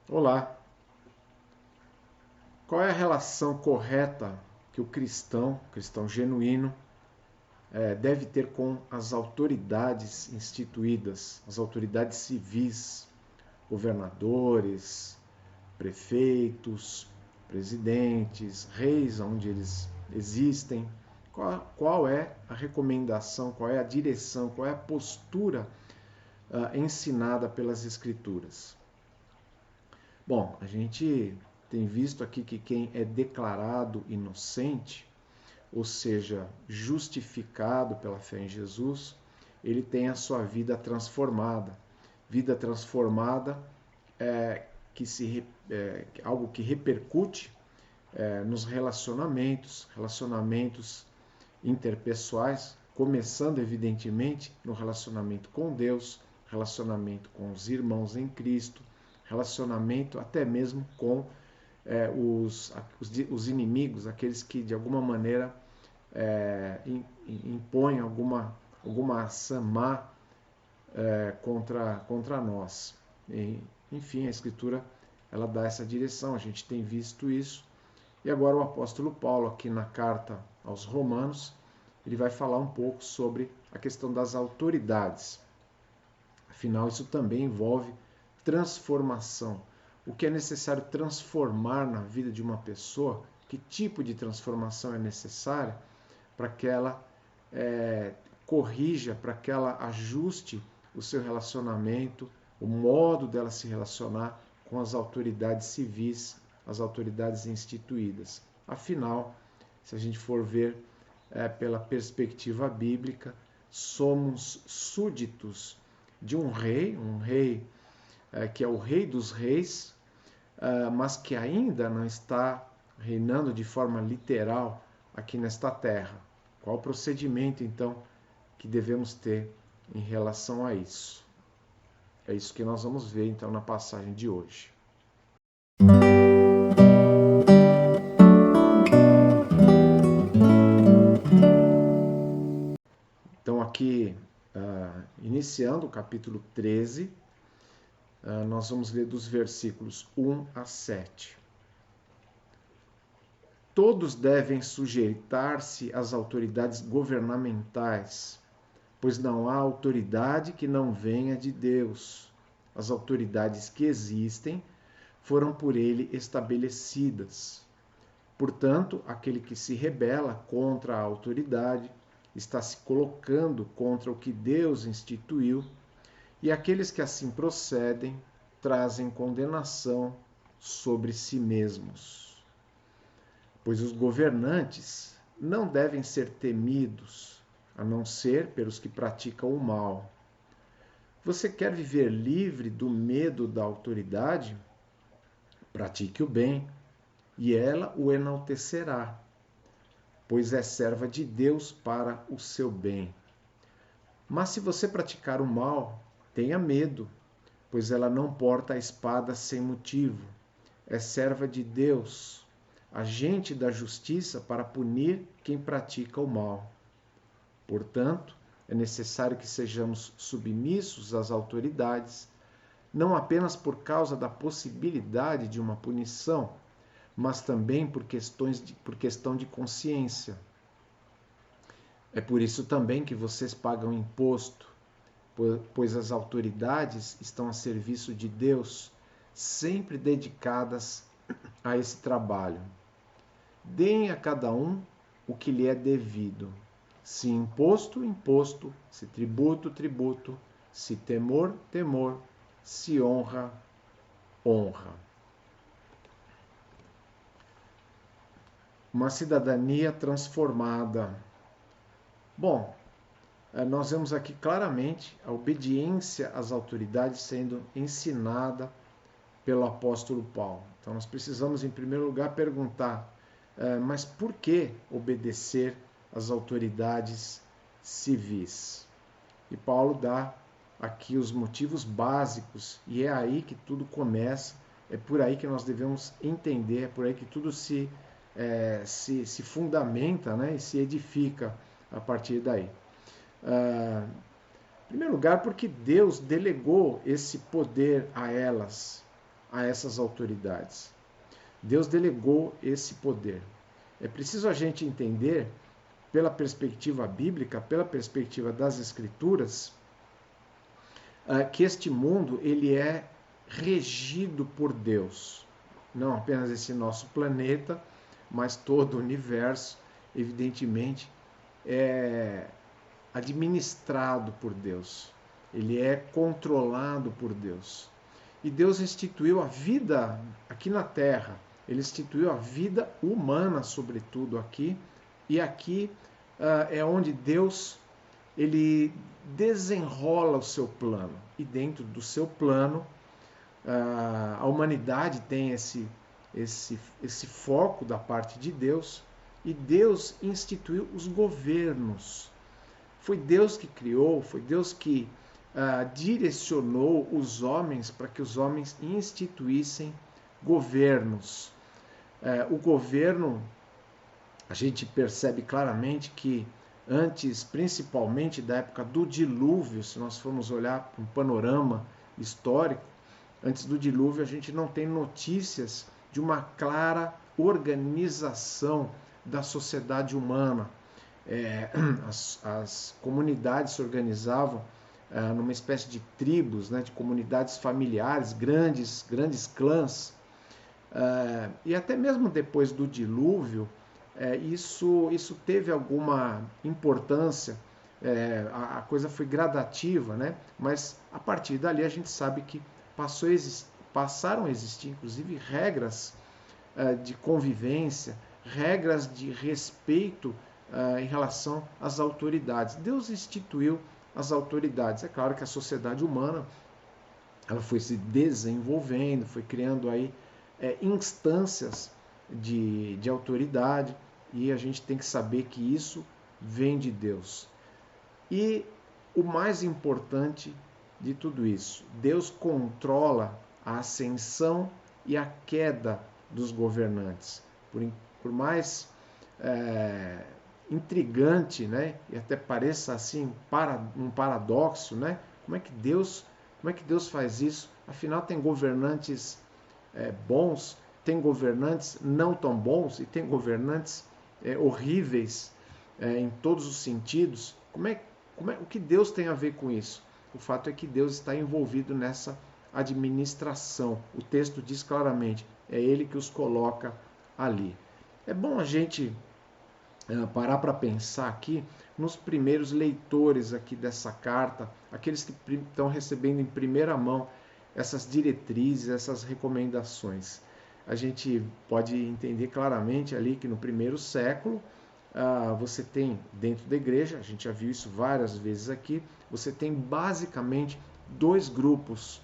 Olá, qual é a relação correta que o cristão genuíno, deve ter com as autoridades instituídas, as autoridades civis, governadores, prefeitos, presidentes, reis, onde eles existem? Qual é a recomendação, qual é a direção, qual é a postura ensinada pelas Escrituras? Bom, a gente tem visto aqui que quem é declarado inocente, ou seja, justificado pela fé em Jesus, ele tem a sua vida transformada. Vida transformada é, algo que repercute nos relacionamentos interpessoais, começando evidentemente no relacionamento com Deus, relacionamento com os irmãos em Cristo, relacionamento até mesmo com os inimigos, aqueles que de alguma maneira impõem alguma ação má contra nós. Enfim, a Escritura ela dá essa direção, a gente tem visto isso. E agora o apóstolo Paulo, aqui na carta aos Romanos, ele vai falar um pouco sobre a questão das autoridades. Afinal, isso também envolve transformação. O que é necessário transformar na vida de uma pessoa, que tipo de transformação é necessária para que ela corrija, para que ela ajuste o seu relacionamento, o modo dela se relacionar com as autoridades civis, as autoridades instituídas. Afinal, se a gente for ver pela perspectiva bíblica, somos súditos de um rei que é o rei dos reis, mas que ainda não está reinando de forma literal aqui nesta terra. Qual o procedimento, então, que devemos ter em relação a isso? É isso que nós vamos ver, então, na passagem de hoje. Então, aqui, iniciando o capítulo 13, nós vamos ler dos versículos 1 a 7. Todos devem sujeitar-se às autoridades governamentais, pois não há autoridade que não venha de Deus. As autoridades que existem foram por ele estabelecidas. Portanto, aquele que se rebela contra a autoridade está se colocando contra o que Deus instituiu, e aqueles que assim procedem trazem condenação sobre si mesmos. Pois os governantes não devem ser temidos, a não ser pelos que praticam o mal. Você quer viver livre do medo da autoridade? Pratique o bem, e ela o enaltecerá, pois é serva de Deus para o seu bem. Mas se você praticar o mal, tenha medo, pois ela não porta a espada sem motivo. É serva de Deus, agente da justiça para punir quem pratica o mal. Portanto, é necessário que sejamos submissos às autoridades, não apenas por causa da possibilidade de uma punição, mas também por questão de consciência. É por isso também que vocês pagam imposto, pois as autoridades estão a serviço de Deus, sempre dedicadas a esse trabalho. Deem a cada um o que lhe é devido. Se imposto, imposto, se tributo, tributo, se temor, temor, se honra, honra. Uma cidadania transformada. Bom, nós vemos aqui claramente a obediência às autoridades sendo ensinada pelo apóstolo Paulo. Então nós precisamos, em primeiro lugar, perguntar, mas por que obedecer às autoridades civis? E Paulo dá aqui os motivos básicos, e é aí que tudo começa, é por aí que nós devemos entender, é por aí que tudo se fundamenta, né, e se edifica a partir daí. Em primeiro lugar, porque Deus delegou esse poder a elas. a essas autoridades. Deus delegou esse poder. É preciso a gente entender, pela perspectiva bíblica, pela perspectiva das Escrituras, que este mundo ele é regido por Deus. Não apenas esse nosso planeta, mas todo o universo, evidentemente, é administrado por Deus. Ele é controlado por Deus. E Deus instituiu a vida aqui na Terra. Ele instituiu a vida humana, sobretudo aqui. E aqui é onde Deus ele desenrola o seu plano. E dentro do seu plano, a humanidade tem esse foco da parte de Deus. E Deus instituiu os governos. Foi Deus que criou, foi Deus que direcionou os homens para que os homens instituíssem governos. O governo, a gente percebe claramente que antes, principalmente da época do dilúvio, se nós formos olhar para um panorama histórico, antes do dilúvio a gente não tem notícias de uma clara organização da sociedade humana. As comunidades se organizavam numa espécie de tribos, né, de comunidades familiares, grandes clãs. E até mesmo depois do dilúvio, isso teve alguma importância, a coisa foi gradativa, né? Mas a partir dali a gente sabe que passaram a existir, inclusive, regras de convivência, regras de respeito em relação às autoridades. Deus instituiu as autoridades. É claro que a sociedade humana ela foi se desenvolvendo, foi criando aí instâncias de autoridade, e a gente tem que saber que isso vem de Deus. E o mais importante de tudo isso, Deus controla a ascensão e a queda dos governantes. Por mais intrigante, né, e até pareça assim um paradoxo, né? Como é que Deus faz isso? Afinal, tem governantes bons, tem governantes não tão bons e tem governantes horríveis em todos os sentidos. O que Deus tem a ver com isso? O fato é que Deus está envolvido nessa administração. O texto diz claramente, é Ele que os coloca ali. É bom a gente parar para pensar aqui nos primeiros leitores aqui dessa carta, aqueles que estão recebendo em primeira mão essas diretrizes, essas recomendações. A gente pode entender claramente ali que no primeiro século você tem dentro da igreja, a gente já viu isso várias vezes aqui, você tem basicamente dois grupos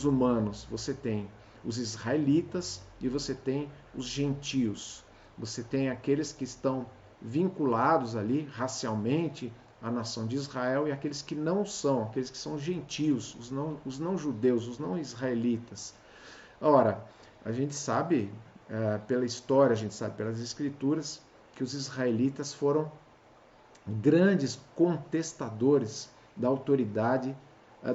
humanos. Você tem os israelitas e você tem os gentios. Você tem aqueles que estão vinculados ali racialmente à nação de Israel e aqueles que não são, aqueles que são gentios, os não judeus, os não israelitas. Ora, a gente sabe pela história, a gente sabe pelas escrituras, que os israelitas foram grandes contestadores da autoridade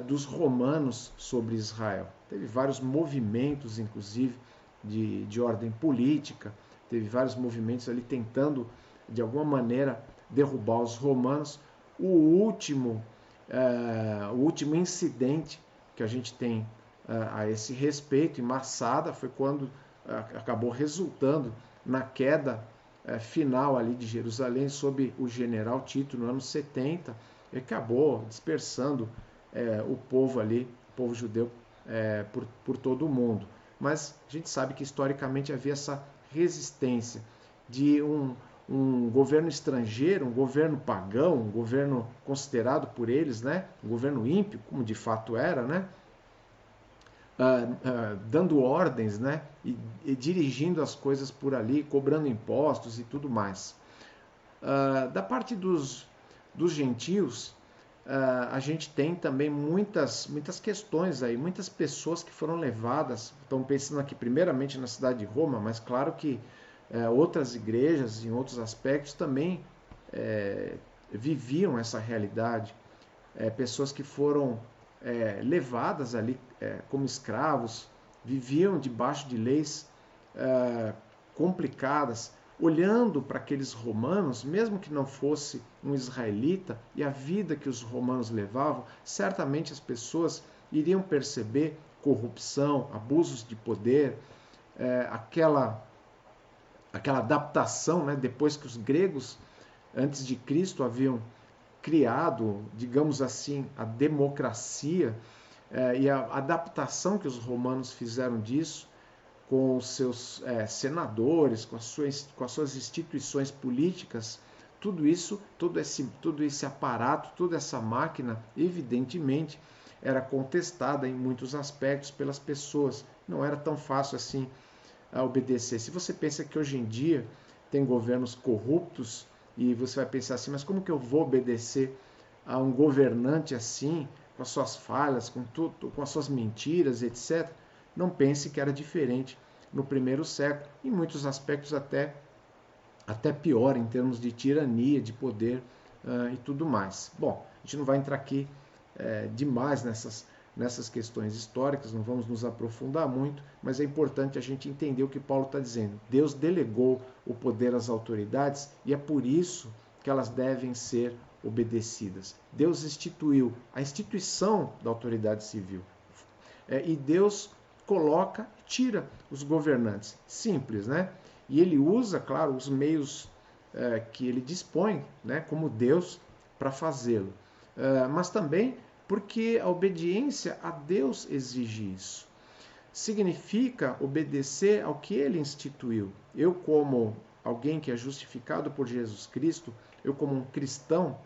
dos romanos sobre Israel. Teve vários movimentos, inclusive, de ordem política, teve vários movimentos ali tentando, de alguma maneira, derrubar os romanos. O último incidente que a gente tem a esse respeito, em Massada, foi quando acabou resultando na queda final ali de Jerusalém sob o general Tito no ano 70, e acabou dispersando o povo ali, o povo judeu, por todo o mundo. Mas a gente sabe que historicamente havia essa resistência de um governo estrangeiro, um governo pagão, um governo considerado por eles, né, um governo ímpio, como de fato era, né, dando ordens, né, e dirigindo as coisas por ali, cobrando impostos e tudo mais. Da parte dos gentios, a gente tem também muitas questões aí, muitas pessoas que foram levadas, estão pensando aqui primeiramente na cidade de Roma, mas claro que outras igrejas, em outros aspectos, também viviam essa realidade. Pessoas que foram levadas ali como escravos, viviam debaixo de leis complicadas, olhando para aqueles romanos, mesmo que não fosse um israelita, e a vida que os romanos levavam, certamente as pessoas iriam perceber corrupção, abusos de poder, aquela adaptação, né, depois que os gregos, antes de Cristo, haviam criado, digamos assim, a democracia, e a adaptação que os romanos fizeram disso, com os seus senadores, com as suas instituições políticas, tudo isso, todo esse aparato, toda essa máquina, evidentemente, era contestada em muitos aspectos pelas pessoas. Não era tão fácil assim obedecer. Se você pensa que hoje em dia tem governos corruptos, e você vai pensar assim, mas como que eu vou obedecer a um governante assim, com as suas falhas, com tudo, com as suas mentiras, etc. Não pense que era diferente no primeiro século, em muitos aspectos até pior, em termos de tirania, de poder e tudo mais. Bom, a gente não vai entrar aqui demais nessas questões históricas, não vamos nos aprofundar muito, mas é importante a gente entender o que Paulo está dizendo. Deus delegou o poder às autoridades e é por isso que elas devem ser obedecidas. Deus instituiu a instituição da autoridade civil e Deus coloca, tira os governantes. Simples, né? E ele usa, claro, os meios que ele dispõe, né, como Deus, para fazê-lo. Mas também porque a obediência a Deus exige isso. Significa obedecer ao que ele instituiu. Eu, como alguém que é justificado por Jesus Cristo, eu, como um cristão,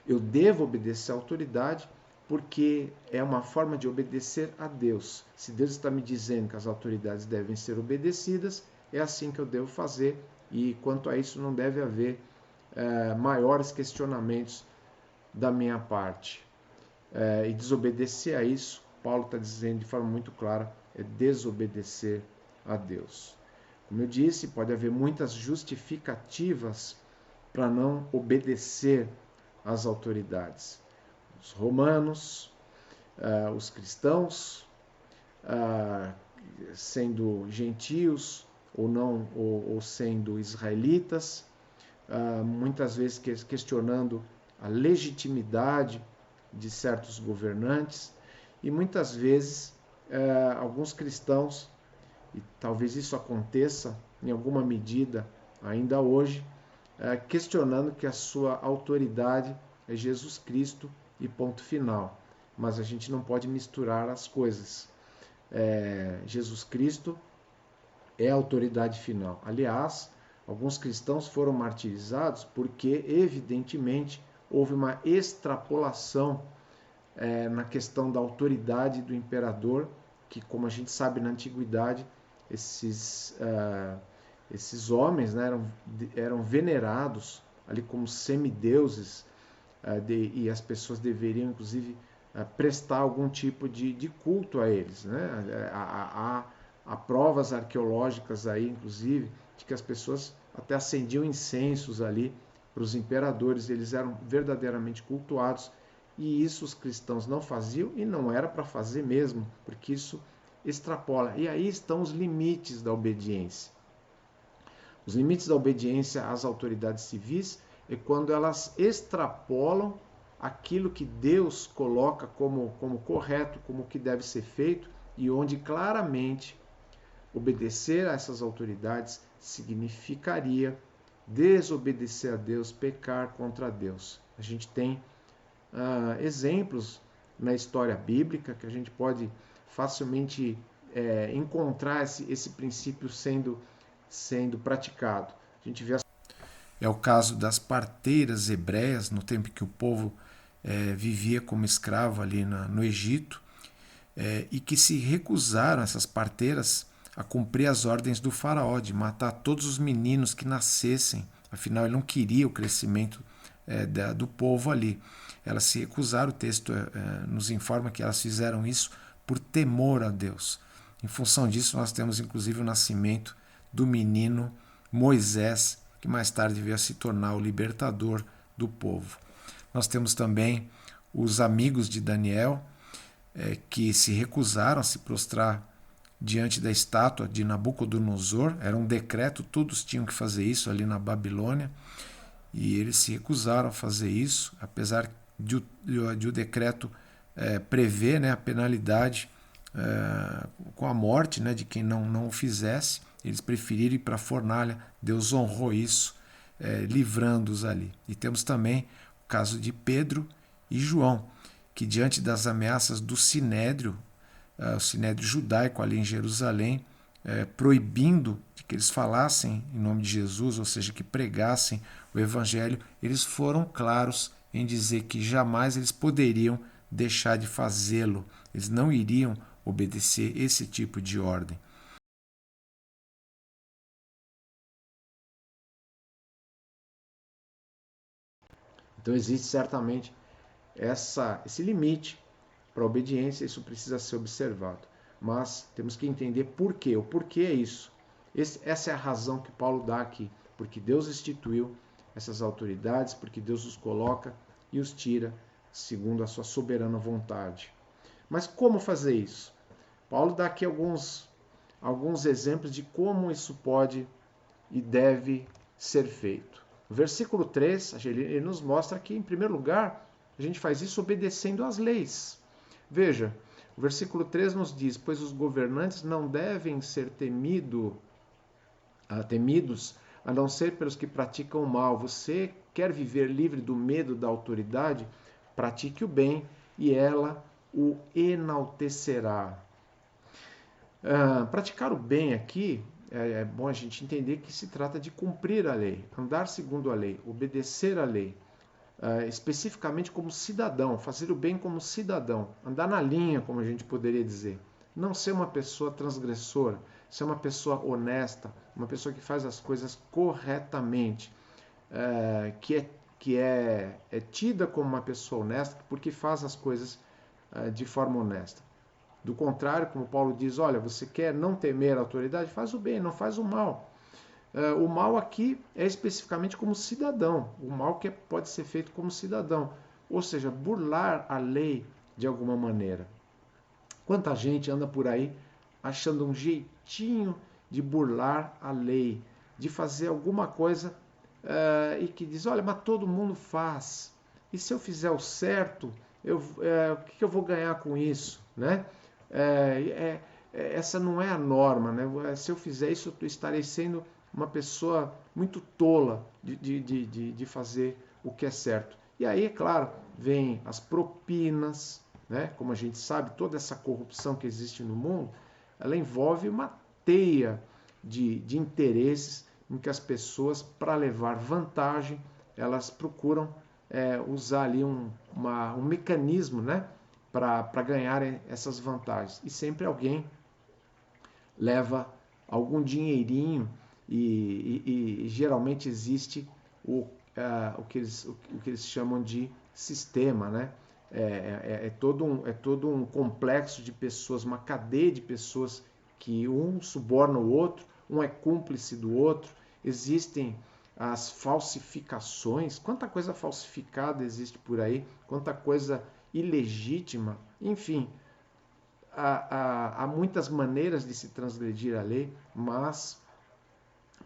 eu devo obedecer à autoridade porque é uma forma de obedecer a Deus. Se Deus está me dizendo que as autoridades devem ser obedecidas, é assim que eu devo fazer, e quanto a isso não deve haver maiores questionamentos da minha parte. E desobedecer a isso, Paulo está dizendo de forma muito clara, é desobedecer a Deus. Como eu disse, pode haver muitas justificativas para não obedecer às autoridades. Os romanos, os cristãos, sendo gentios ou não, ou sendo israelitas, muitas vezes questionando a legitimidade de certos governantes, e muitas vezes alguns cristãos, e talvez isso aconteça em alguma medida ainda hoje, questionando que a sua autoridade é Jesus Cristo e ponto final. Mas a gente não pode misturar as coisas. Jesus Cristo é a autoridade final. Aliás, alguns cristãos foram martirizados porque, evidentemente, houve uma extrapolação na questão da autoridade do imperador, que, como a gente sabe, na antiguidade, esses homens, né, eram venerados ali como semideuses, e as pessoas deveriam, inclusive, prestar algum tipo de culto a eles. Né? Há provas arqueológicas aí, inclusive, de que as pessoas até acendiam incensos ali para os imperadores, eles eram verdadeiramente cultuados, e isso os cristãos não faziam, e não era para fazer mesmo, porque isso extrapola. E aí estão os limites da obediência. Os limites da obediência às autoridades civis é quando elas extrapolam aquilo que Deus coloca como correto, como que deve ser feito, e onde claramente obedecer a essas autoridades significaria desobedecer a Deus, pecar contra Deus. A gente tem exemplos na história bíblica que a gente pode facilmente encontrar esse princípio sendo praticado. A gente vê é o caso das parteiras hebreias, no tempo que o povo vivia como escravo ali no Egito, e que se recusaram, essas parteiras, a cumprir as ordens do faraó, de matar todos os meninos que nascessem. Afinal, ele não queria o crescimento do povo ali. Elas se recusaram, o texto nos informa que elas fizeram isso por temor a Deus. Em função disso, nós temos inclusive o nascimento do menino Moisés, que mais tarde veio a se tornar o libertador do povo. Nós temos também os amigos de Daniel, que se recusaram a se prostrar diante da estátua de Nabucodonosor. Era um decreto, todos tinham que fazer isso ali na Babilônia, e eles se recusaram a fazer isso, apesar de o decreto prever, né, a penalidade com a morte, né, de quem não o fizesse. Eles preferiram ir para a fornalha. Deus honrou isso, livrando-os ali. E temos também o caso de Pedro e João, que diante das ameaças do Sinédrio, o Sinédrio judaico ali em Jerusalém, proibindo que eles falassem em nome de Jesus, ou seja, que pregassem o Evangelho, eles foram claros em dizer que jamais eles poderiam deixar de fazê-lo. Eles não iriam obedecer esse tipo de ordem. Então existe certamente esse limite para a obediência, isso precisa ser observado. Mas temos que entender por quê. O porquê é isso. Essa é a razão que Paulo dá aqui. Porque Deus instituiu essas autoridades, porque Deus os coloca e os tira segundo a sua soberana vontade. Mas como fazer isso? Paulo dá aqui alguns exemplos de como isso pode e deve ser feito. No versículo 3, ele nos mostra que, em primeiro lugar, a gente faz isso obedecendo às leis. Veja, o versículo 3 nos diz: pois os governantes não devem ser temidos, a não ser pelos que praticam o mal. Você quer viver livre do medo da autoridade? Pratique o bem e ela o enaltecerá. Praticar o bem aqui, é bom a gente entender que se trata de cumprir a lei, andar segundo a lei, obedecer a lei. Especificamente como cidadão, fazer o bem como cidadão, andar na linha, como a gente poderia dizer. Não ser uma pessoa transgressora, ser uma pessoa honesta, uma pessoa que faz as coisas corretamente, que é tida como uma pessoa honesta porque faz as coisas de forma honesta. Do contrário, como Paulo diz, olha, você quer não temer a autoridade? Faz o bem, não faz o mal. O mal aqui é especificamente como cidadão, o mal que pode ser feito como cidadão, ou seja, burlar a lei de alguma maneira. Quanta gente anda por aí achando um jeitinho de burlar a lei, de fazer alguma coisa e que diz, olha, mas todo mundo faz, e se eu fizer o certo, o que eu vou ganhar com isso, né? Essa não é a norma, né? Se eu fizer isso, eu estarei sendo uma pessoa muito tola de fazer o que é certo. E aí, é claro, vem as propinas, né? Como a gente sabe, toda essa corrupção que existe no mundo, ela envolve uma teia de interesses em que as pessoas, para levar vantagem, elas procuram usar ali um mecanismo, né? Para ganhar essas vantagens. E sempre alguém leva algum dinheirinho e geralmente existe o que eles chamam de sistema, né? É todo um complexo de pessoas, uma cadeia de pessoas que um suborna o outro, um é cúmplice do outro. Existem as falsificações, quanta coisa falsificada existe por aí, quanta coisa ilegítima, enfim, há muitas maneiras de se transgredir a lei, mas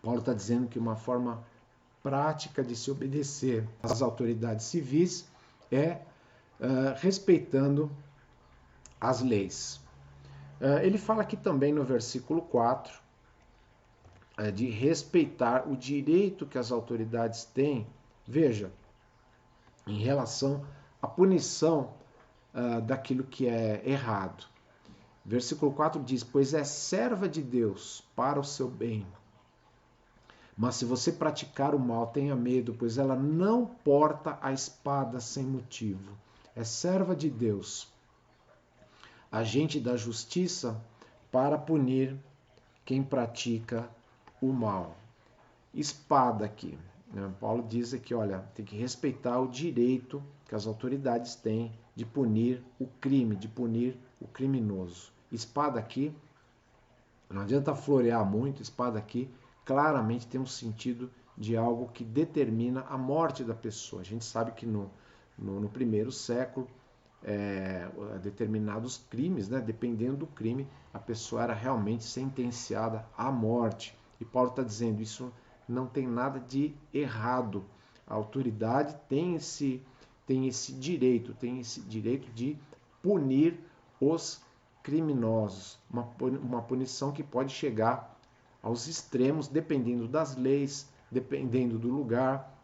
Paulo está dizendo que uma forma prática de se obedecer às autoridades civis é respeitando as leis. Ele fala aqui também no versículo 4 de respeitar o direito que as autoridades têm, veja, em relação à punição daquilo que é errado. Versículo 4 diz: pois é serva de Deus para o seu bem. Mas se você praticar o mal, tenha medo, pois ela não porta a espada sem motivo. É serva de Deus, agente da justiça para punir quem pratica o mal. Espada aqui. Paulo diz aqui, olha, tem que respeitar o direito que as autoridades têm de punir o crime, de punir o criminoso. Espada aqui, não adianta florear muito, espada aqui claramente tem um sentido de algo que determina a morte da pessoa. A gente sabe que no primeiro século determinados crimes, né? Dependendo do crime, a pessoa era realmente sentenciada à morte. E Paulo está dizendo, isso não tem nada de errado. A autoridade tem esse direito de punir os criminosos. Uma punição que pode chegar aos extremos, dependendo das leis, dependendo do lugar,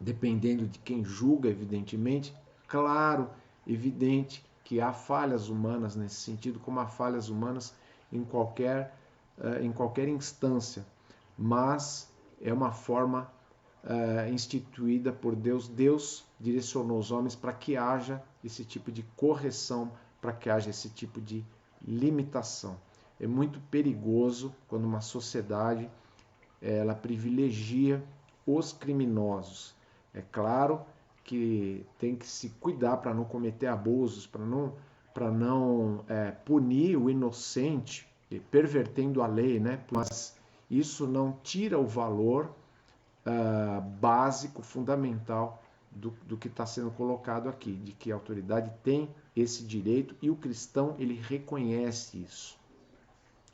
dependendo de quem julga, evidentemente. Claro, evidente que há falhas humanas nesse sentido, como há falhas humanas em qualquer instância, mas é uma forma instituída por Deus. Deus direcionou os homens para que haja esse tipo de correção, para que haja esse tipo de limitação. É muito perigoso quando uma sociedade ela privilegia os criminosos. É claro que tem que se cuidar para não cometer abusos, para não punir o inocente, pervertendo a lei, né? Mas isso não tira o valor básico, fundamental do que está sendo colocado aqui, de que a autoridade tem esse direito e o cristão ele reconhece isso.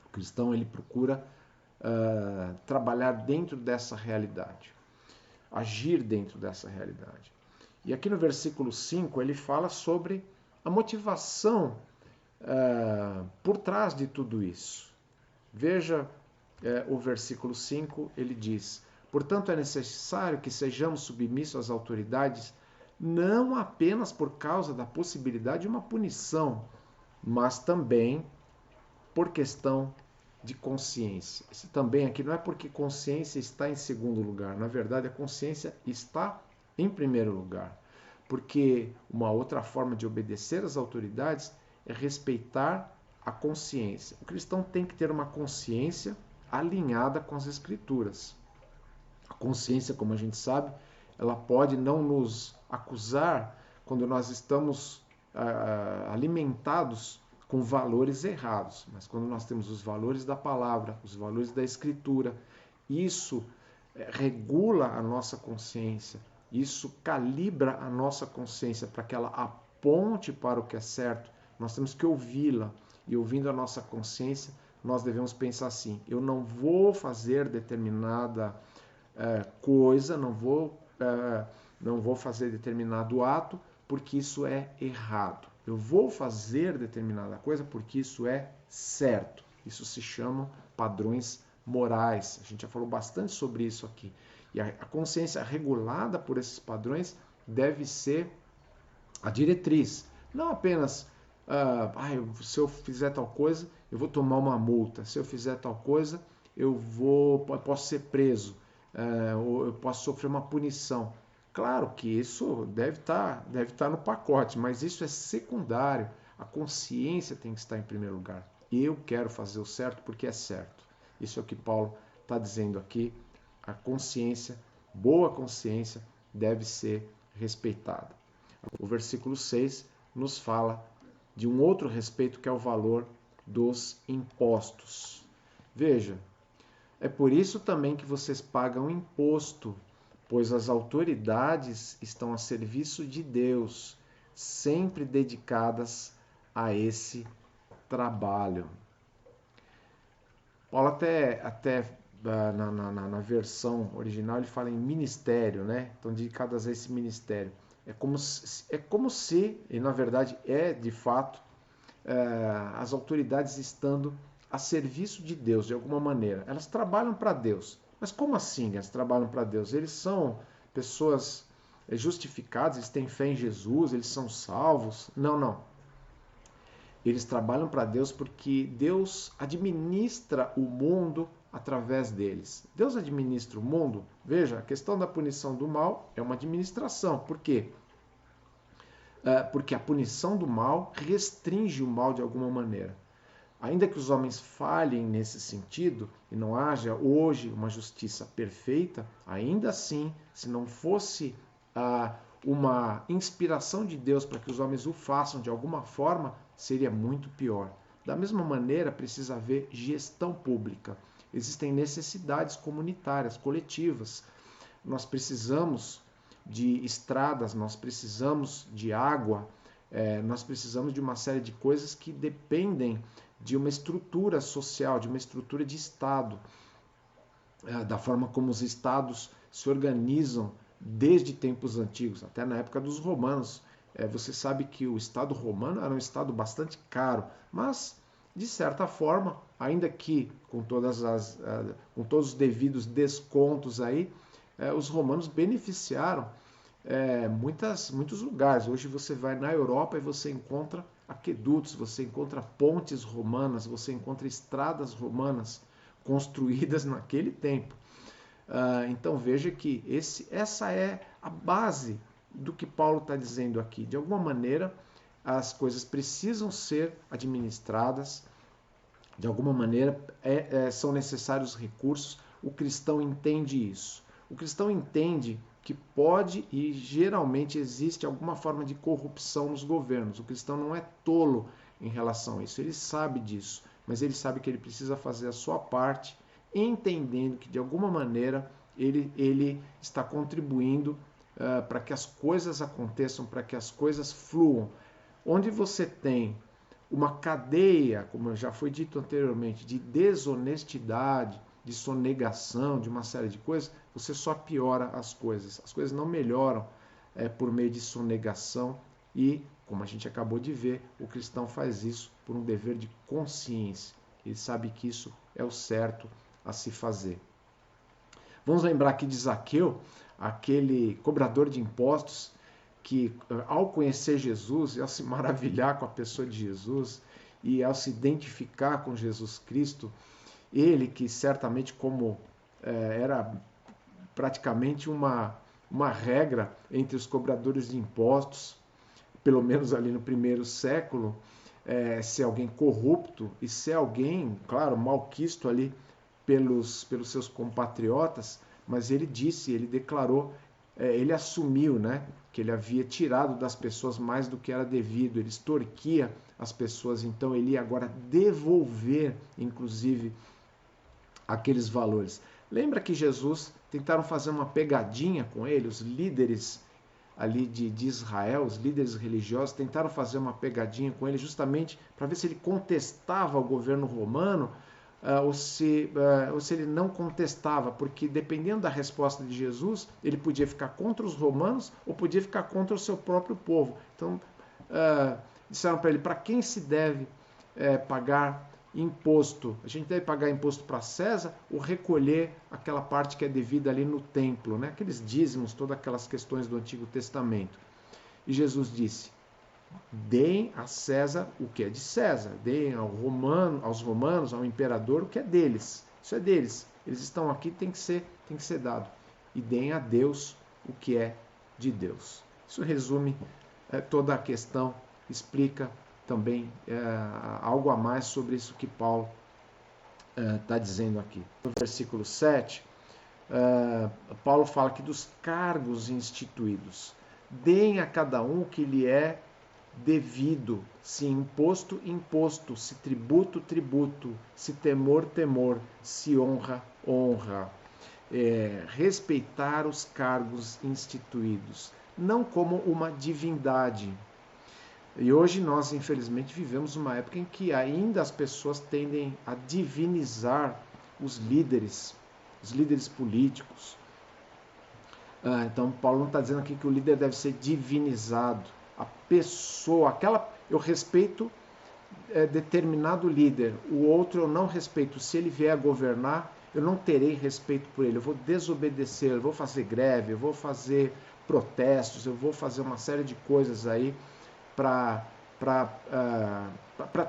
O cristão ele procura trabalhar dentro dessa realidade, agir dentro dessa realidade. E aqui no versículo 5 ele fala sobre a motivação por trás de tudo isso. Veja o versículo 5, ele diz: portanto, é necessário que sejamos submissos às autoridades, não apenas por causa da possibilidade de uma punição, mas também por questão de consciência. Esse também aqui não é porque consciência está em segundo lugar. Na verdade, a consciência está em primeiro lugar. Porque uma outra forma de obedecer às autoridades é respeitar a consciência. O cristão tem que ter uma consciência alinhada com as Escrituras. A consciência, como a gente sabe, ela pode não nos acusar quando nós estamos alimentados com valores errados, mas quando nós temos os valores da palavra, os valores da Escritura, isso regula a nossa consciência, isso calibra a nossa consciência para que ela aponte para o que é certo. Nós temos que ouvi-la, e ouvindo a nossa consciência, nós devemos pensar assim: eu não vou fazer determinada coisa, não vou fazer determinado ato porque isso é errado. Eu vou fazer determinada coisa porque isso é certo. Isso se chama padrões morais. A gente já falou bastante sobre isso aqui. E a consciência regulada por esses padrões deve ser a diretriz. Não apenas, se eu fizer tal coisa, eu vou tomar uma multa. Se eu fizer tal coisa, eu posso ser preso. Ou eu posso sofrer uma punição. Claro que isso deve estar no pacote, mas isso é secundário. A consciência tem que estar em primeiro lugar. Eu quero fazer o certo porque é certo. Isso é o que Paulo está dizendo aqui. A consciência, boa consciência, deve ser respeitada. O versículo 6 nos fala de um outro respeito, que é o valor dos impostos. Veja, é por isso também que vocês pagam imposto, pois as autoridades estão a serviço de Deus, sempre dedicadas a esse trabalho. Paulo até na versão original ele fala em ministério, né? Estão dedicadas a esse ministério. É como se, e na verdade é de fato, as autoridades estando a serviço de Deus de alguma maneira. Elas trabalham para Deus. Mas como assim elas trabalham para Deus? Eles são pessoas justificadas, eles têm fé em Jesus, eles são salvos? Não. Eles trabalham para Deus porque Deus administra o mundo através deles. Deus administra o mundo. Veja, a questão da punição do mal é uma administração. Por quê? Porque a punição do mal restringe o mal de alguma maneira. Ainda que os homens falhem nesse sentido e não haja hoje uma justiça perfeita, ainda assim, se não fosse uma inspiração de Deus para que os homens o façam de alguma forma, seria muito pior. Da mesma maneira, precisa haver gestão pública. Existem necessidades comunitárias, coletivas. Nós precisamos de estradas, nós precisamos de água, Nós precisamos de uma série de coisas que dependem de uma estrutura social, de uma estrutura de Estado, da forma como os estados se organizam desde tempos antigos, até na época dos romanos. Você sabe que o Estado romano era um Estado bastante caro, mas, de certa forma, ainda que com todos os devidos descontos aí, os romanos beneficiaram muitos lugares. Hoje você vai na Europa e você encontra aquedutos, você encontra pontes romanas, você encontra estradas romanas construídas naquele tempo. Então veja que essa é a base do que Paulo está dizendo aqui. De alguma maneira, as coisas precisam ser administradas, de alguma maneira são necessários recursos. O cristão entende isso. O cristão entende que pode e geralmente existe alguma forma de corrupção nos governos. O cristão não é tolo em relação a isso, ele sabe disso, mas ele sabe que ele precisa fazer a sua parte, entendendo que de alguma maneira ele está contribuindo para que as coisas aconteçam, para que as coisas fluam. Onde você tem uma cadeia, como já foi dito anteriormente, de desonestidade, de sonegação, de uma série de coisas, você só piora as coisas. As coisas não melhoram por meio de sonegação e, como a gente acabou de ver, o cristão faz isso por um dever de consciência. Ele sabe que isso é o certo a se fazer. Vamos lembrar aqui de Zaqueu, aquele cobrador de impostos que, ao conhecer Jesus e ao se maravilhar com a pessoa de Jesus e ao se identificar com Jesus Cristo, ele que certamente, como era praticamente uma regra entre os cobradores de impostos, pelo menos ali no primeiro século, ser alguém corrupto e ser alguém, claro, malquisto ali pelos seus compatriotas, mas ele disse, ele declarou, ele assumiu, né, que ele havia tirado das pessoas mais do que era devido, ele extorquia as pessoas, então ele ia agora devolver, inclusive, aqueles valores. Lembra que Jesus tentaram fazer uma pegadinha com ele, os líderes ali de Israel, os líderes religiosos tentaram fazer uma pegadinha com ele justamente para ver se ele contestava o governo romano ou se ele não contestava, porque dependendo da resposta de Jesus, ele podia ficar contra os romanos ou podia ficar contra o seu próprio povo. Então, disseram para ele, para quem se deve pagar imposto? A gente deve pagar imposto para César ou recolher aquela parte que é devida ali no templo, né? Aqueles dízimos, todas aquelas questões do Antigo Testamento. E Jesus disse, deem a César o que é de César, deem aos romanos, ao imperador, o que é deles. Isso é deles. Eles estão aqui, tem que ser dado. E deem a Deus o que é de Deus. Isso resume toda a questão, explica também algo a mais sobre isso que Paulo está dizendo aqui. No versículo 7, Paulo fala aqui dos cargos instituídos. Deem a cada um o que lhe é devido, se imposto, imposto, se tributo, tributo, se temor, temor, se honra, honra. Respeitar os cargos instituídos, não como uma divindade. E hoje nós, infelizmente, vivemos uma época em que ainda as pessoas tendem a divinizar os líderes políticos. Então, Paulo não está dizendo aqui que o líder deve ser divinizado. A pessoa, eu respeito determinado líder, o outro eu não respeito. Se ele vier a governar, eu não terei respeito por ele. Eu vou desobedecer, eu vou fazer greve, eu vou fazer protestos, eu vou fazer uma série de coisas aí para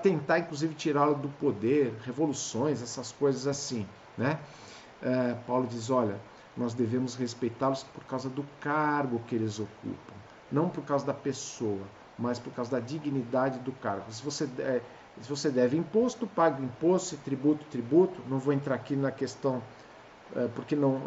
tentar, inclusive, tirá-lo do poder, revoluções, essas coisas assim, né? Paulo diz, olha, nós devemos respeitá-los por causa do cargo que eles ocupam, não por causa da pessoa, mas por causa da dignidade do cargo. Se você deve imposto, pague imposto, se tributo, tributo. Não vou entrar aqui na questão, porque não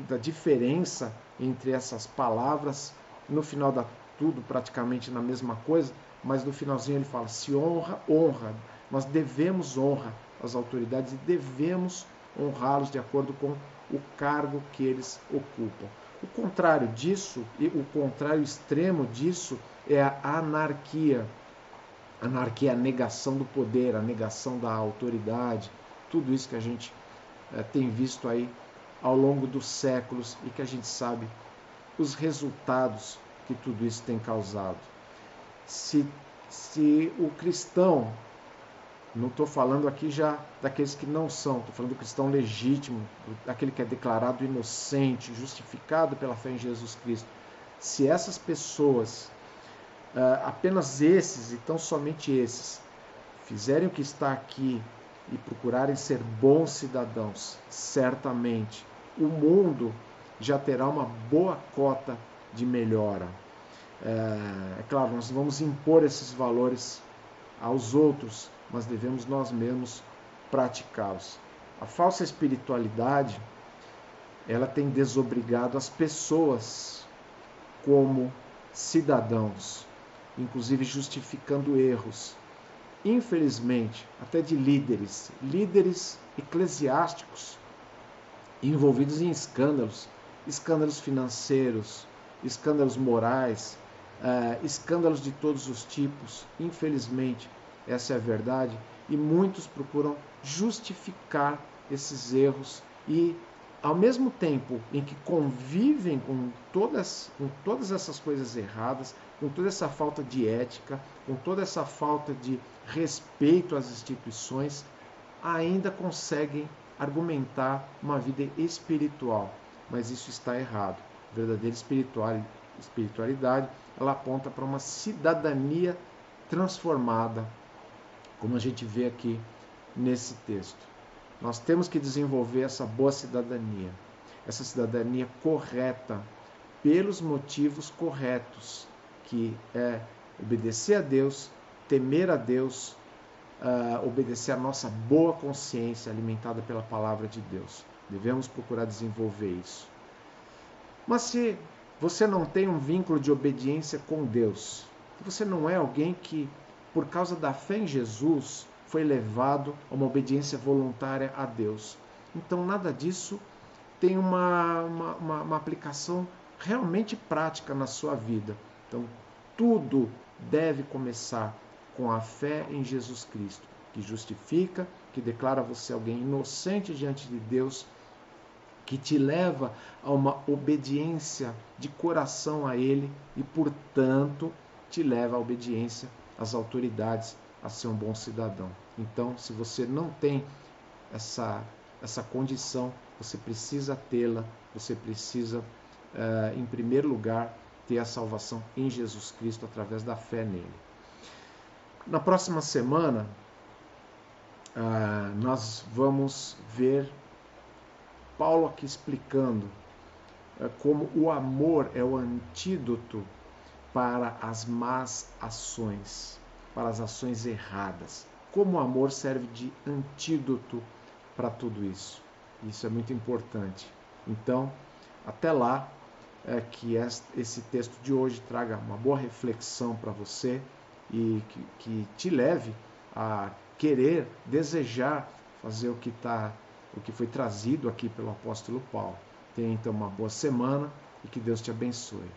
da diferença entre essas palavras. No final dá tudo praticamente na mesma coisa, mas no finalzinho ele fala, se honra, honra. Nós devemos honra às autoridades e devemos honrá-los de acordo com o cargo que eles ocupam. O contrário disso, e o contrário extremo disso, é a anarquia. Anarquia é a negação do poder, a negação da autoridade, tudo isso que a gente tem visto aí ao longo dos séculos e que a gente sabe os resultados que tudo isso tem causado. Se o cristão, não estou falando aqui já daqueles que não são, estou falando do cristão legítimo, daquele que é declarado inocente, justificado pela fé em Jesus Cristo, se essas pessoas, apenas esses, e tão somente esses, fizerem o que está aqui e procurarem ser bons cidadãos, certamente o mundo já terá uma boa cota de melhora. É claro, nós vamos impor esses valores aos outros, mas devemos nós mesmos praticá-los. A falsa espiritualidade, ela tem desobrigado as pessoas como cidadãos, inclusive justificando erros, infelizmente, até de líderes eclesiásticos envolvidos em escândalos financeiros, escândalos morais, escândalos de todos os tipos. Infelizmente, essa é a verdade, e muitos procuram justificar esses erros e, ao mesmo tempo em que convivem com todas essas coisas erradas, com toda essa falta de ética, com toda essa falta de respeito às instituições, ainda conseguem argumentar uma vida espiritual. Mas isso está errado. A verdadeira espiritualidade, ela aponta para uma cidadania transformada, como a gente vê aqui nesse texto. Nós temos que desenvolver essa boa cidadania, essa cidadania correta, pelos motivos corretos, que é obedecer a Deus, temer a Deus, obedecer a nossa boa consciência alimentada pela palavra de Deus. Devemos procurar desenvolver isso. Mas se você não tem um vínculo de obediência com Deus, você não é alguém que, por causa da fé em Jesus, foi levado a uma obediência voluntária a Deus. Então, nada disso tem uma aplicação realmente prática na sua vida. Então, tudo deve começar com a fé em Jesus Cristo, que justifica, que declara você alguém inocente diante de Deus, que te leva a uma obediência de coração a Ele e, portanto, te leva à obediência às autoridades, a ser um bom cidadão. Então, se você não tem essa condição, você precisa tê-la, você precisa, em primeiro lugar, ter a salvação em Jesus Cristo através da fé nele. Na próxima semana, nós vamos ver Paulo aqui explicando como o amor é o antídoto para as más ações, para as ações erradas. Como o amor serve de antídoto para tudo isso. Isso é muito importante. Então, até lá, que esse texto de hoje traga uma boa reflexão para você e que te leve a querer, desejar fazer o que foi trazido aqui pelo apóstolo Paulo. Tenha então uma boa semana e que Deus te abençoe.